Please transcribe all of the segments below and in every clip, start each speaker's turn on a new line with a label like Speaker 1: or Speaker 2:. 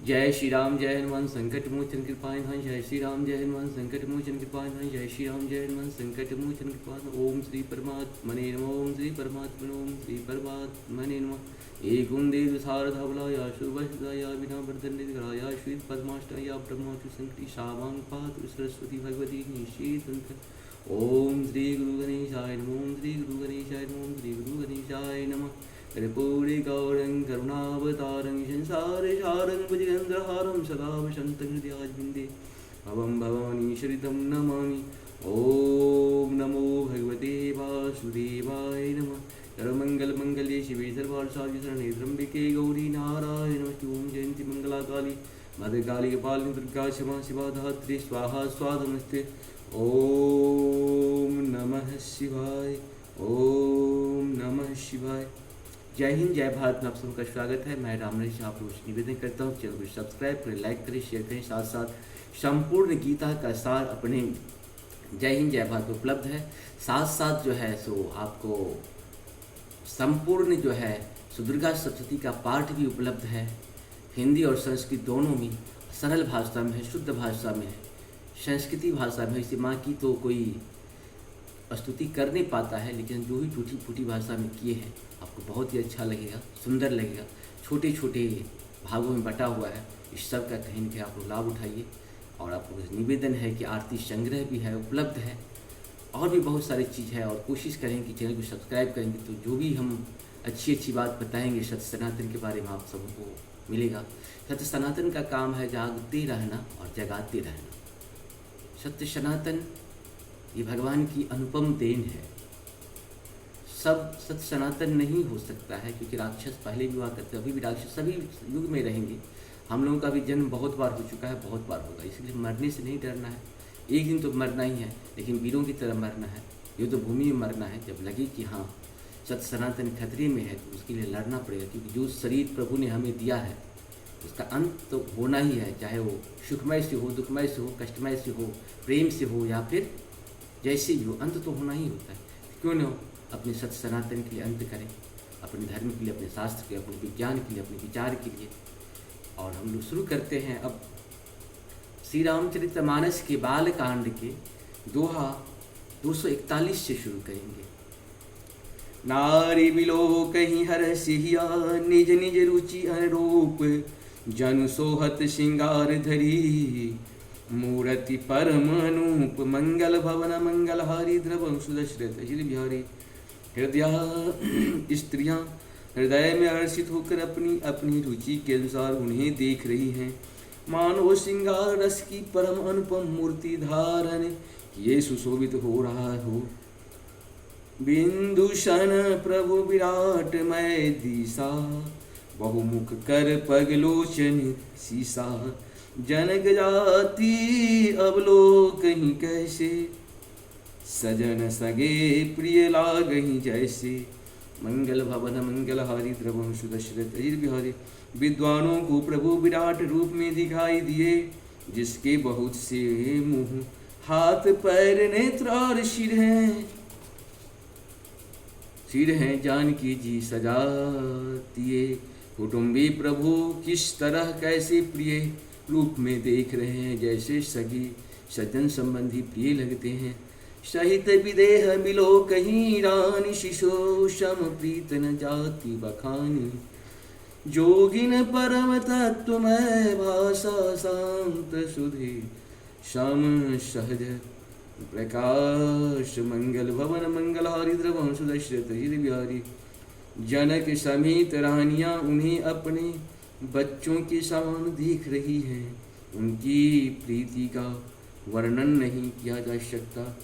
Speaker 1: जय श्री राम जय हनुमान संकट मोचन कृपाय धन। जय श्री राम जय हनुमान संकट मोचन कृपाय धन। जय श्री राम जय हनुमान संकट मोचन कृपाय धन। ओम श्री परमात्मने नमः। ओम श्री परमात्मने ओम श्री परमात्मने नमः। एक देव सारधावलाया शुभया विना वर्धन्या श्री पद्माष्टया ब्रह्माचु संकटी शावांग पात्र सरस्वती भगवती निषेध। ओम श्री गुरु गणेशाय नमः। ओम श्री गुरु गणेशाय नमः। ओम श्री गुरु गणेशाय नमः। कर्पूरी गौरं करुणावतारं संसारसारं भुजगेन्द्रहारं सदा वसन्तं हृदयारविन्दे भवं भवानी श्रितं नमामि। ॐ नमो भगवते वासुदेवाय नमः। सर्वमङ्गलमङ्गले शिवे सर्वार्थसाधिशरणे त्र्यम्बके गौरी नारायणी नमोस्तुते। ॐ जयन्ती मङ्गलाकाली भद्रकाली कपालिनी दुर्गा क्षमा शिवा धात्री स्वाहा स्वाहा नमस्ते। ॐ नमः शिवाय। ॐ नमः शिवाय। जय हिंद जय भारत में आप सबका स्वागत है। मैं राम नरेश आप लोग निवेदन करता हूँ चैनल को सब्सक्राइब करें, लाइक करें, शेयर करें। साथ साथ संपूर्ण गीता का सार अपने जय हिंद जय भारत में उपलब्ध है। साथ साथ जो है सो आपको संपूर्ण जो है सो दुर्गा सप्तशती का पाठ भी उपलब्ध है। हिंदी और संस्कृत दोनों में सरल भाषा में है, शुद्ध भाषा में है, संस्कृति भाषा में है। इसे माँ की तो कोई स्तुति कर नहीं पाता है, लेकिन जो ही टूटी फूटी भाषा में किए हैं आपको बहुत ही अच्छा लगेगा, सुंदर लगेगा। छोटे छोटे भागों में बटा हुआ है। इस सब का कहीं न कहीं आप लोग लाभ उठाइए। और आप लोग निवेदन है कि आरती संग्रह भी है, उपलब्ध है, और भी बहुत सारी चीज़ है। और कोशिश करेंगे कि चैनल को सब्सक्राइब करेंगे तो जो भी हम अच्छी अच्छी बात बताएंगे सत्य सनातन के बारे में आप सबको मिलेगा। सत्य सनातन का काम है जागते रहना और जगाते रहना। सत्य सनातन ये भगवान की अनुपम देन है। सब सत्य सनातन नहीं हो सकता है, क्योंकि राक्षस पहले भी हुआ करते, अभी भी राक्षस सभी युग में रहेंगे। हम लोगों का भी जन्म बहुत बार हो चुका है, बहुत बार होगा। इसलिए मरने से नहीं डरना है। एक दिन तो मरना ही है, लेकिन वीरों की तरह मरना है। युद्ध तो भूमि में मरना है। जब लगे कि हाँ सत्य सनातन खतरे में है तो उसके लिए लड़ना पड़ेगा, क्योंकि जो शरीर प्रभु ने हमें दिया है उसका अंत तो होना ही है। चाहे वो सुखमय से हो, दुखमय से हो, कष्टमय से हो, प्रेम से हो, या फिर जैसे भी हो, अंत तो होना ही होता है। क्यों न हो अपने सत्य सनातन के लिए अंत करें, अपने धर्म के लिए, अपने शास्त्र के लिए, अपने विज्ञान के लिए, अपने विचार के लिए। और हम लोग शुरू करते हैं अब श्री रामचरितमानस के बाल कांड के दोहा 241 से शुरू करेंगे। नारी बिलो कहीं हर सिहिया निज निज रुचि अनुरूप जनु सोहत श्रृंगार धरी मूर्ति परम अनूप मंगल भवन मंगलहारी द्रव सुदशरथ श्री बिहारी। हृदय स्त्रियां हृदय में हर्षित होकर अपनी अपनी रुचि के अनुसार उन्हें देख रही हैं। मानो श्रृंगार रस की परम अनुपम मूर्ति धारण ये सुशोभित हो रहा हो। बिंदुशन प्रभु विराट मय दिशा बहुमुख कर पगलोचन सीसा। जनक जाति अवलोकहीं कैसे सजन सगे प्रिय लागहीं जैसे। मंगल भवन मंगलहारी द्रवम सुदशरथ अजित बिहारी। विद्वानों को प्रभु विराट रूप में दिखाई दिए, जिसके बहुत से मुंह हाथ पैर नेत्र और सिर हैं जानकी जी सजातिए। कुटुंबी प्रभु किस तरह कैसे प्रिय रूप में देख रहे हैं, जैसे सगी सज्जन संबंधी प्रिय लगते हैं। सहित विदेह मिलो कहीं रानी शिशो सम प्रीत न जाति बखानी। जोगिन परम तत्वमय भाषा शांत सुधे श्याम सहज प्रकाश। मंगल भवन मंगलहारी द्रवम सुदशरथ श्री बिहारी। जनक समेत रानियां उन्हें अपने बच्चों के समान देख रही हैं। उनकी प्रीति का वर्णन नहीं किया जा सकता।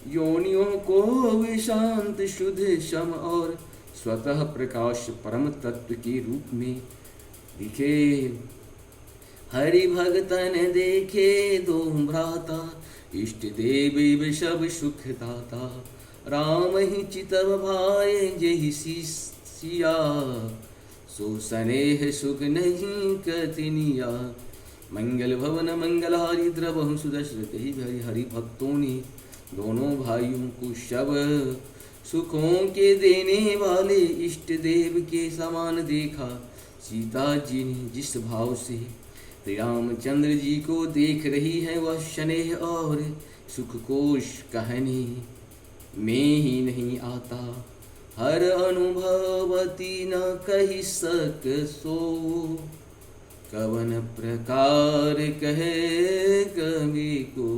Speaker 1: योनियों को वे शांत शुद्ध सम और स्वतः प्रकाश परम तत्व के रूप में दिखे। हरि भगतन देखे दो भ्राता इष्ट देव सब सुख दाता। राम ही चितव भाए जहि सिया सो स्नेह सुख नहीं कथिनिया। मंगल भवन मंगलहारी द्रवहु सुदशरथ हरि। हरि भक्तों ने दोनों भाइयों को शब सुखों के देने वाले इष्ट देव के समान देखा। सीता जी ने जिस भाव से श्री रामचंद्र जी को देख रही है वह स्नेह और सुख कोश कहने में ही नहीं आता। हर अनुभवती न कही सक सो, कवन प्रकार कहे कवि को।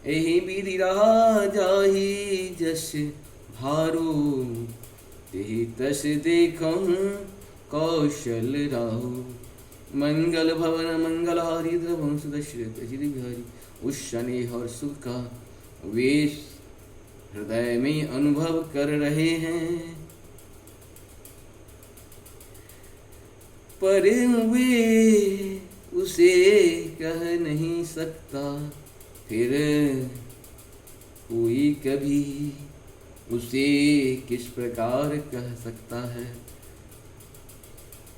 Speaker 1: एहि विधि रहा जाहि जस भारो, तेहि तस देखहु कौशल राहो। मंगल भवन मंगलहारी द्रवंश दशरथ जी बिहारी। उस स्नेह और सुख का वे हृदय में अनुभव कर रहे हैं, पर वे उसे कह नहीं सकता। फिर कोई कभी उसे किस प्रकार कह सकता है।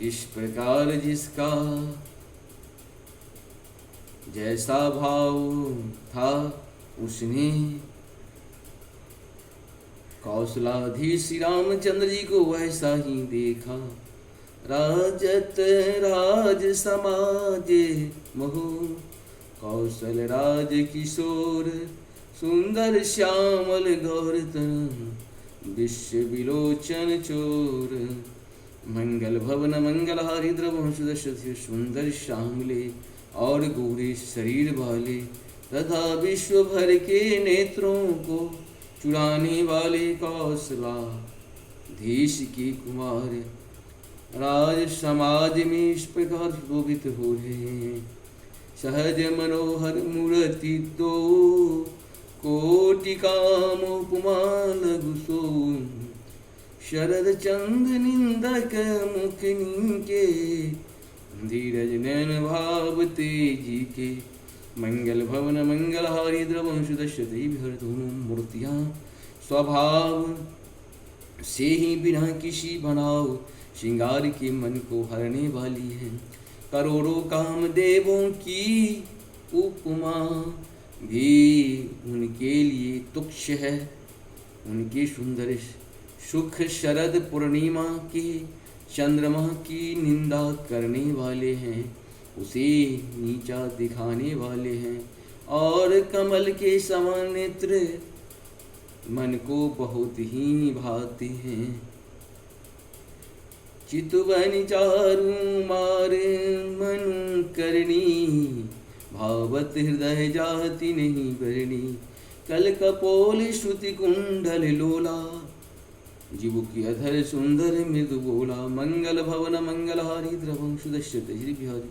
Speaker 1: इस प्रकार जिसका जैसा भाव था उसने कौशलाधीश श्री रामचंद्र जी को वैसा ही देखा। राजत राज समाज महु, कौशल राज किशोर सुंदर श्यामल गौरतन, विश्व विलोचन चोर। मंगल भवन मंगलहारी द्रवंश दशरथ सुंदर श्यामले और गोरे शरीर वाले, तथा विश्व भर के नेत्रों को चुराने वाले कौशलाधीश के कुमार राज समाज में इस प्रकार शोभित हो रहे हैं। सहज मनोहर मूर्ति दो, कोटि काम उपमा लघु सो। शरद चंद निंदक मुख नीके, धीरज नैन भाव तेजी के। मंगल भवन मंगलहारी द्रवंश दशरथ बिहर। दोनों मूर्तियाँ स्वभाव से ही बिना किसी बनाव श्रृंगार के मन को हरने वाली है। करोड़ों कामदेवों की उपमा भी उनके लिए तुच्छ है। उनके सुंदर सुख शरद पूर्णिमा के चंद्रमा की निंदा करने वाले हैं, उसे नीचा दिखाने वाले हैं। और कमल के समान नेत्र मन को बहुत ही भाते हैं। चितवन चारु मारे मन करनी, भावत हृदय जाति नहीं बरनी। कल कपोल श्रुति कुंडल लोला, जीव की अधर सुंदर मृदु बोला। मंगल भवन मंगलहारी द्रवंश दशरथ जी बिहारी।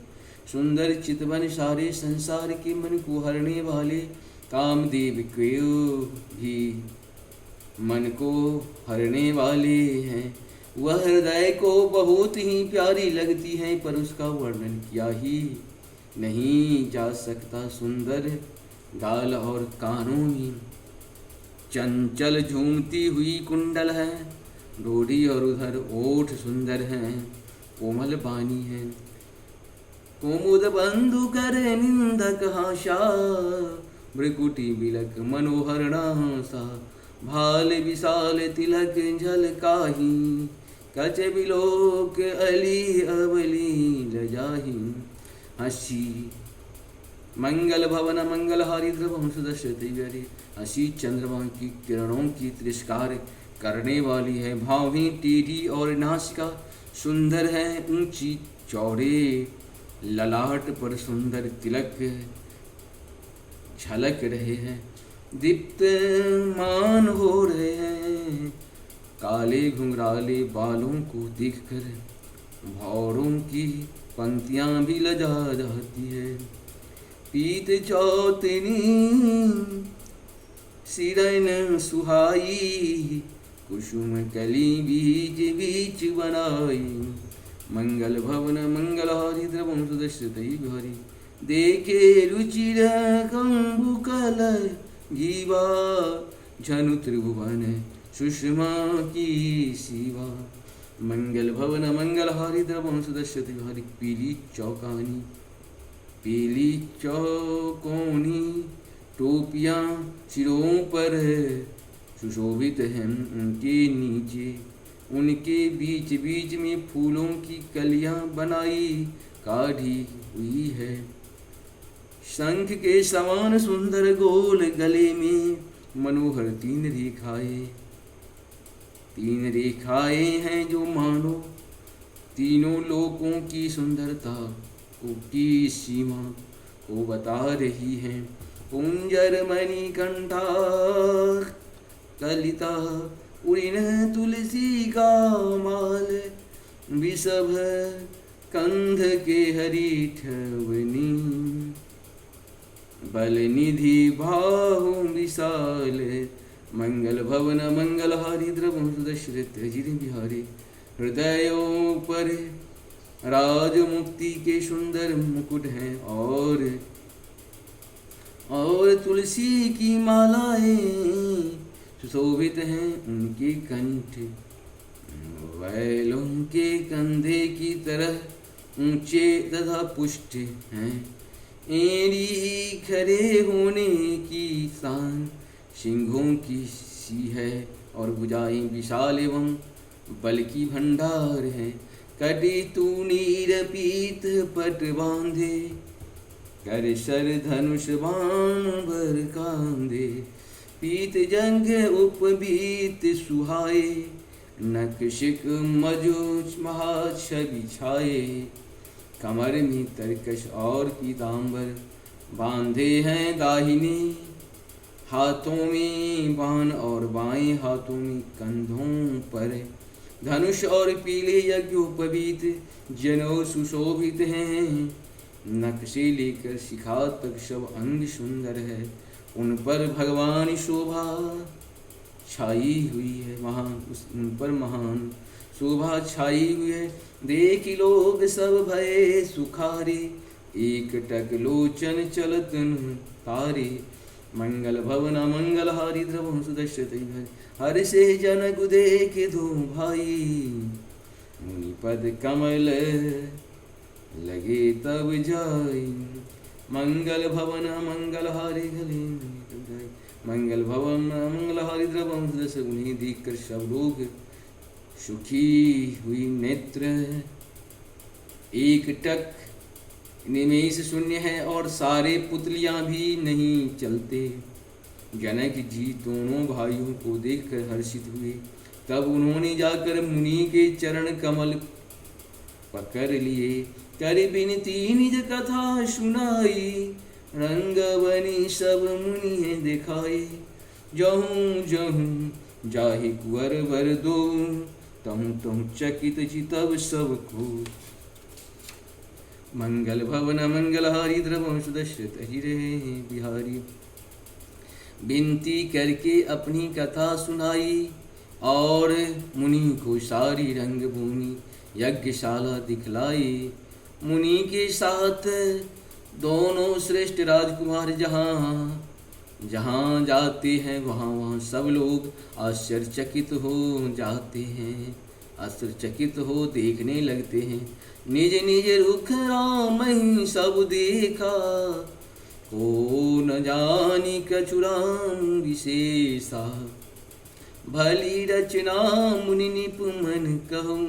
Speaker 1: सुंदर चितवन सारे संसार के मन को हरने वाले कामदेव के भी मन को हरने वाले हैं। वह हृदय को बहुत ही प्यारी लगती है, पर उसका वर्णन किया ही नहीं जा सकता। सुंदर गाल और कानों में चंचल झूमती हुई कुंडल है। डोरी और उधर ओठ सुंदर हैं, कोमल बानी है। कुमुद बंधु कर निंदक हाशा, भ्रकुटी बिलक मनोहर नासा। भाल विशाल तिलक झलकाही, कच बिलोक अली अवली लजाही। हसी मंगल भवन मंगलहारी द्रवंश दशरथ बिहारी। हसी चंद्रमा की किरणों की तिरस्कार करने वाली है। भावी टेढ़ी और नासिका सुंदर है। ऊंची चौड़े ललाट पर सुंदर तिलक झलक रहे हैं, दीप्तमान हो रहे हैं। काले घुंघराले बालों को देखकर भौरों की पंक्तियां भी लजा जाती है। पीत चौतनी सिरन सुहाई, कुसुम कली बीच बीच बनाई। मंगल भवन मंगलहारी द्रवंश दशरथ बिहारी। देखे रुचिर कंबुकल जीवा, झनु त्रिभुवन सुषमा की शिवा। मंगल भवन मंगलहारी द्रवंश दशरथ बिहारी। पीली चौकानी पीली चौकोनी टोपियाँ सिरों पर सुशोभित हैं। उनके नीचे उनके बीच बीच में फूलों की कलियां बनाई काढ़ी हुई है। शंख के समान सुंदर गोल गले में मनोहर तीन रेखाएं हैं जो मानो तीनों लोकों की सुंदरता को की सीमा को बता रही हैं। कुंजर मणिकंठा कलिता उड़िन तुलसी का माल विषभ कंध के हरिठवनी बल निधि बाहु विशाल मंगल भवन मंगल हारी द्रवं सुदश्रित जिर बिहारी हृदयों पर राज मुक्ति के सुंदर मुकुट हैं और तुलसी की मालाएं सुशोभित हैं उनके कंठ। वैलों के कंधे की तरह ऊंचे तथा पुष्ट हैं। एड़ी खड़े होने की शान सिंहों की सी है और भुजाएं विशाल एवं बल की भंडार है। कटी तूनीर पीत पट बांधे कर सर धनुष बाण भर कांधे पीत जंग उपबीत सुहाए नखशिक मजुच महाछवि छाए। कमर में तरकश और पीतांबर बांधे हैं दाहिने हाथों में बाण और बाएं हाथों में कंधों पर धनुष और पीले यज्ञोपवीत जनों सुशोभित हैं। नख से लेकर शिखा तक सब अंग सुंदर है। उन पर भगवान शोभा छाई हुई है उन पर महान शोभा छाई हुई है। देख लोग सब भये सुखारे एक टक लोचन चलतन तारे। मंगल भवन मंगल हारी द्रवं सुदश्रित हर से जनक देख दो भाई मुनिपद कमल लगे तब जाई। मंगल भवन मंगल हारी गले मंगल भवन मंगल हारी द्रवं सुदश्रित। उन्हें देखकर सब लोग सुखी हुई नेत्र एक टक निमेष शून्य है और सारे पुतलियां भी नहीं चलते। जनक जी दोनों भाइयों को देखकर हर्षित हुए। तब उन्होंने जाकर मुनि के चरण कमल पकड़ लिए कर बिनती निज कथा सुनाई। रंगवनी सब मुनि दिखाई जहूँ जहूँ जाहि कुंवर वर दो तुम चकित चितव सबको। मंगल भवन मंगल हारी द्रवं सुदश्रित हिरे बिहारी। विनती करके अपनी कथा सुनाई और मुनि को सारी रंगभूमि यज्ञशाला दिखलाई। मुनि के साथ दोनों श्रेष्ठ राजकुमार जहाँ जहाँ जाते हैं वहाँ सब लोग आश्चर्यचकित हो जाते हैं आश्चर्यचकित हो देखने लगते हैं। निज निज रुख राम ही सब देखा को न जानी कछुराम विशेषा। भली रचना मुनि निपुमन कहूँ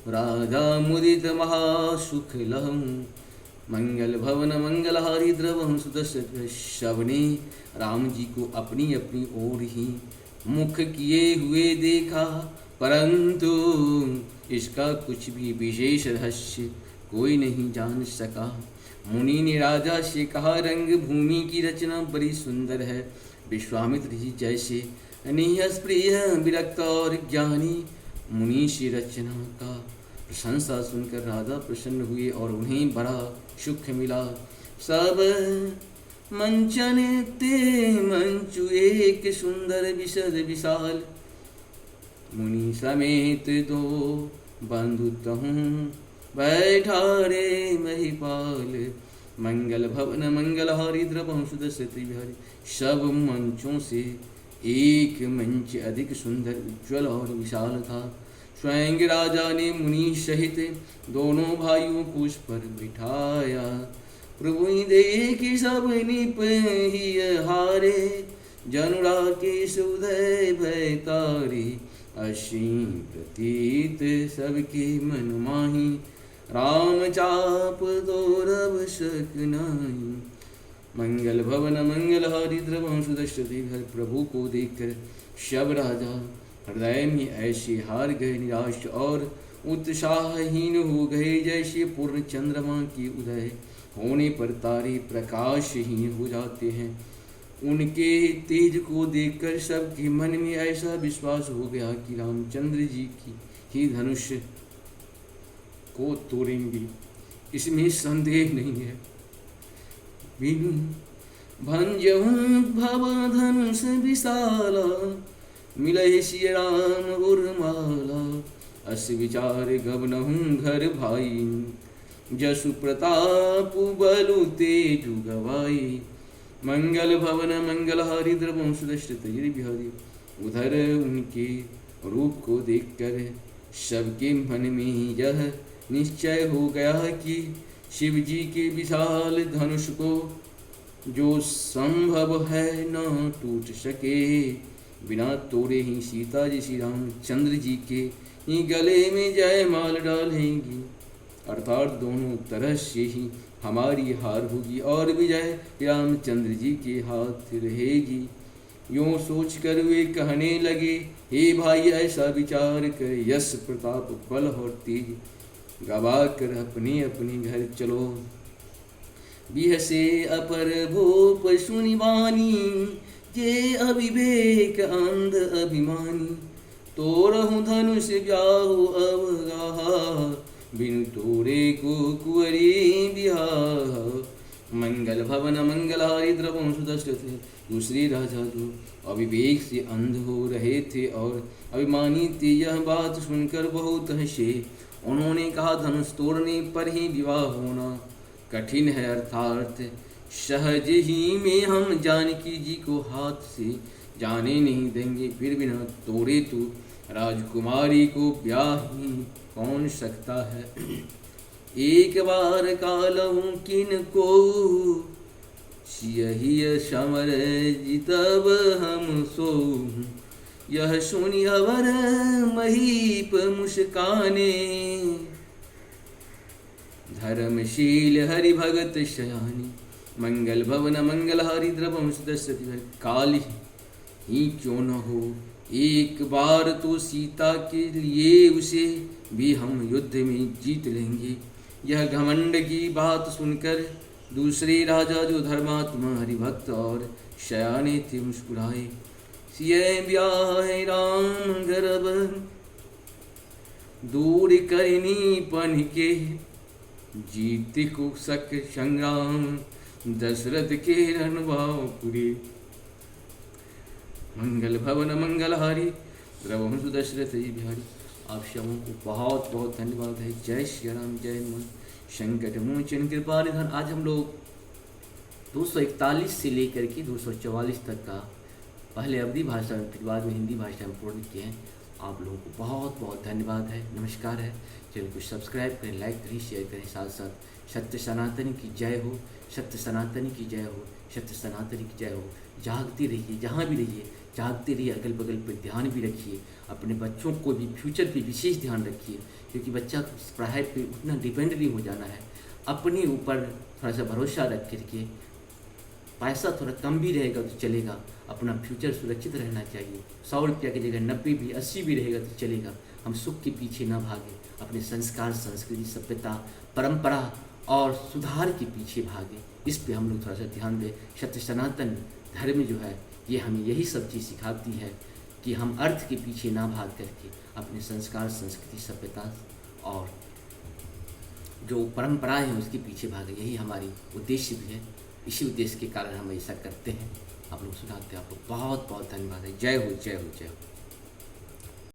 Speaker 1: राजा मुदित महासुख लहूँ। मंगल भवन मंगल हारी द्रवं सुदश्रित। शव ने राम जी को अपनी अपनी ओर ही मुख किए हुए देखा परंतु इसका कुछ भी विशेष रहस्य कोई नहीं जान सका। मुनि ने राजा से कहा रंग भूमि की रचना बड़ी सुंदर है। विश्वामित्र जी जैसे निहस प्रिय विरक्त और ज्ञानी मुनि से रचना का प्रशंसा सुनकर राजा प्रसन्न हुए और उन्हें बड़ा सुख मिला। सब मंचन ते मंचु एक सुंदर विशद विशाल। मुनि समेत दो बंधु तहूँ बैठा रे महिपाल। मंगल भवन मंगल हारी द्रवं सुदश्रित बिहारी। सब मंचों से एक मंच अधिक सुंदर उज्ज्वल और विशाल था। स्वयं राजा ने मुनि सहित दोनों भाइयों को उस पर बिठाया। प्रभु देख सब निप ही हारे जनुरा के सुदय भय तारे। असीम प्रतीत सबके मन माही राम चाप दौरव सक नाई। मंगल भवन मंगल हारी द्रवंश दशरथी घर। प्रभु को देखकर सब राजा हृदय में ऐसे हार गए निराश और उत्साहहीन हो गए, जैसे पूर्ण चंद्रमा की उदय होने पर तारे प्रकाशहीन हो जाते हैं। उनके तेज को देखकर सबके मन में ऐसा विश्वास हो गया कि रामचंद्र जी की ही धनुष को तोड़ेंगे, इसमें संदेह नहीं है। बिनु भंजहु भव धनुष विशाला, मिलहि सिय राम उर्माला। अस विचार गबनहु घर भाई, जसु प्रताप बलु तेजु गवाई। मंगल भवन मंगल हारी द्रवंश दशरथ बिहारी। उधर उनके रूप को देखकर सबके मन में यह निश्चय हो गया कि शिव जी के विशाल धनुष को जो संभव है न टूट सके, बिना तोड़े ही सीता जी श्री रामचंद्र जी के ही गले में जयमाल डालेंगी, अर्थात दोनों तरह से ही हमारी हार होगी और विजय रामचंद्र जी के हाथ रहेगी। यूँ सोचकर वे कहने लगे, हे भाई ऐसा विचार कर यश प्रताप बल और तेज गवा कर अपने अपने घर चलो। बिहसे अपर भूप सुनि वाणी, जे अविवेक अंध अभिमानी। तोरहु धनुष ब्याहु अवगाहा, बिनु तोरे को कुंवरी बियाह। मंगल भवन मंगल हारी द्रवंश दशरथ। दूसरे राजा जो अविवेक से अंध हो रहे थे और अभिमानी थे, यह बात सुनकर बहुत हंसे। उन्होंने कहा, धनुष तोड़ने पर ही विवाह होना कठिन है, अर्थात सहज ही में हम जानकी जी को हाथ से जाने नहीं देंगे। फिर बिना तोड़े तो राजकुमारी को ब्याह ही कौन सकता है। एक बार कालहु किन को सियहि समर जितब हम सो। यह सुनि अवर महीप मुस्काने, धर्मशील हरि भगत शयानी। मंगल भवन मंगल हारी द्रवंश दशरथ। काल ही क्यों न हो, एक बार तो सीता के लिए उसे भी हम युद्ध में जीत लेंगे। यह घमंड की बात सुनकर दूसरे राजा जो धर्मात्मा हरिभक्त और शयाने थे मुस्कुराए। सिय ब्याह राम गर्भ दूर करनी पन के, जीत को सक संग्राम दशरथ के रणबापुरी। मंगल भवन मंगल हारी द्रवंश दशरथ जी बिहारी। आप सबों को बहुत बहुत धन्यवाद है। जय श्री राम, जय मन संकट मोचन कृपा निधान। आज हम लोग 241 से लेकर के 244 तक का पहले अवधि भाषा में, फिर बाद में हिंदी भाषा में पूर्ण किए हैं। आप लोगों को बहुत बहुत धन्यवाद है, नमस्कार है। चैनल को सब्सक्राइब करें, लाइक करें, शेयर करें। साथ साथ सत्य सनातन की जय हो, सत्य सनातन की जय हो, सत्य सनातन की जय हो। जागते रहिए, जहाँ भी रहिए जागते रहिए, अगल बगल पर ध्यान भी रखिए। अपने बच्चों को भी फ्यूचर पे विशेष ध्यान रखिए, क्योंकि बच्चा पढ़ाई पे उतना डिपेंड नहीं हो जाना है। अपने ऊपर थोड़ा सा भरोसा रख करके, पैसा थोड़ा कम भी रहेगा तो चलेगा, अपना फ्यूचर सुरक्षित रहना चाहिए। 100 रुपया की जगह 90 भी 80 भी रहेगा तो चलेगा। हम सुख के पीछे ना भागें, अपने संस्कार, संस्कृति, सभ्यता, परंपरा और सुधार के पीछे भागें। इस पे हम लोग थोड़ा सा ध्यान दें। सत्य सनातन धर्म जो है ये हमें यही सब चीज़ सिखाती है कि हम अर्थ के पीछे ना भाग करके अपने संस्कार, संस्कृति, सभ्यता और जो परंपराएं हैं उसके पीछे भागे। यही हमारी उद्देश्य भी है। इसी उद्देश्य के कारण हम ऐसा करते हैं। आप लोग सुनाते हैं। आपको बहुत बहुत धन्यवाद है। जय हो, जय हो, जय हो।